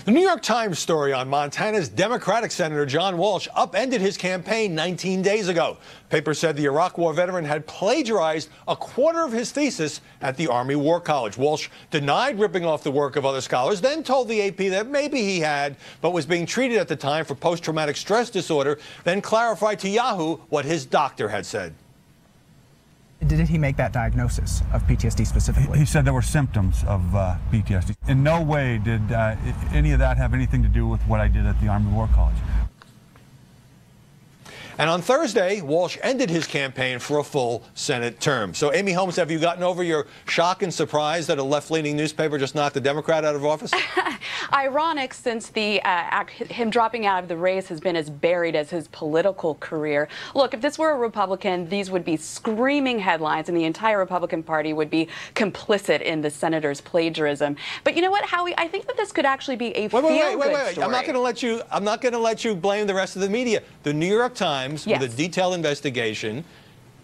The New York Times story on Montana's Democratic Senator John Walsh upended his campaign 19 days ago. The paper said the Iraq War veteran had plagiarized a quarter of his thesis at the Army War College. Walsh denied ripping off the work of other scholars, then told the AP that maybe he had, but was being treated at the time for post-traumatic stress disorder, then clarified to Yahoo what his doctor had said. Did he make that diagnosis of PTSD specifically? He said there were symptoms of PTSD. In no way did any of that have anything to do with what I did at the Army War College. And on Thursday, Walsh ended his campaign for a full Senate term. So, Amy Holmes, have you gotten over your shock and surprise that a left-leaning newspaper just knocked a Democrat out of office? Ironic, since him dropping out of the race has been as buried as his political career. Look, if this were a Republican, these would be screaming headlines, and the entire Republican Party would be complicit in the senator's plagiarism. But you know what, Howie? I think that this could actually be a feel-good story. I'm not going to let you blame the rest of the media. The New York Times, with a detailed investigation,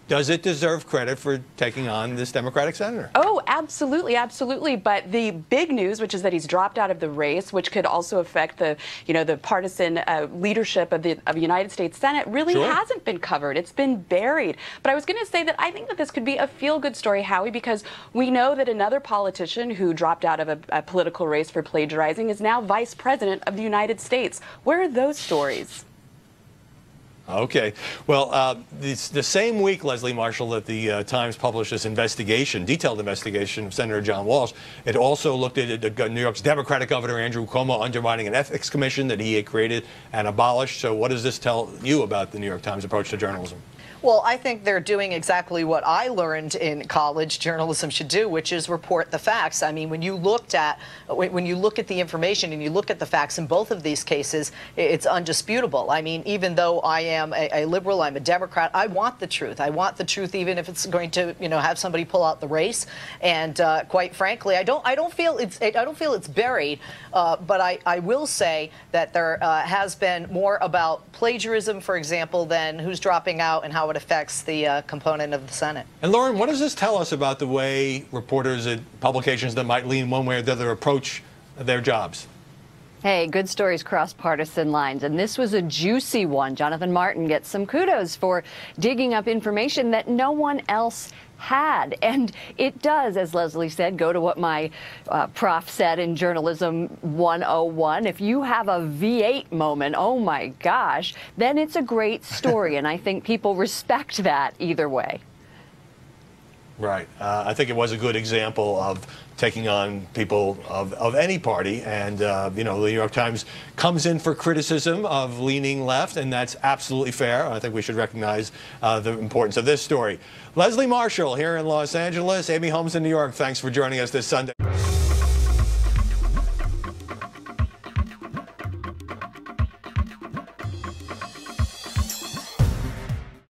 does it deserve credit for taking on this Democratic senator? Oh, absolutely, absolutely. But the big news, which is that he's dropped out of the race, which could also affect the, the partisan leadership of the United States Senate, really hasn't been covered. It's been buried. But I was going to say that I think that this could be a feel-good story, Howie, because we know that another politician who dropped out of a political race for plagiarizing is now vice president of the United States. Where are those stories? Okay. Well, the same week, Leslie Marshall, that the Times published this investigation, detailed investigation of Senator John Walsh, it also looked at New York's Democratic Governor Andrew Cuomo undermining an ethics commission that he had created and abolished. So what does this tell you about the New York Times approach to journalism? Well, I think they're doing exactly what I learned in college journalism should do, which is report the facts. I mean, when you look at the information and you look at the facts in both of these cases, it's undisputable. I mean, even though I am a liberal, I'm a Democrat, I want the truth. I want the truth, even if it's going to, have somebody pull out the race. And quite frankly, I don't feel it's buried. But I will say that there has been more about plagiarism, for example, than who's dropping out and how it affects the component of the Senate. And Lauren, what does this tell us about the way reporters at publications that might lean one way or the other approach their jobs? Hey, good stories cross partisan lines, and this was a juicy one. Jonathan Martin gets some kudos for digging up information that no one else had. And it does, as Leslie said, go to what my prof said in Journalism 101. If you have a V8 moment, oh my gosh, then it's a great story. And I think people respect that either way. Right. I think it was a good example of taking on people of any party. And, the New York Times comes in for criticism of leaning left, and that's absolutely fair. I think we should recognize the importance of this story. Leslie Marshall here in Los Angeles, Amy Holmes in New York, thanks for joining us this Sunday.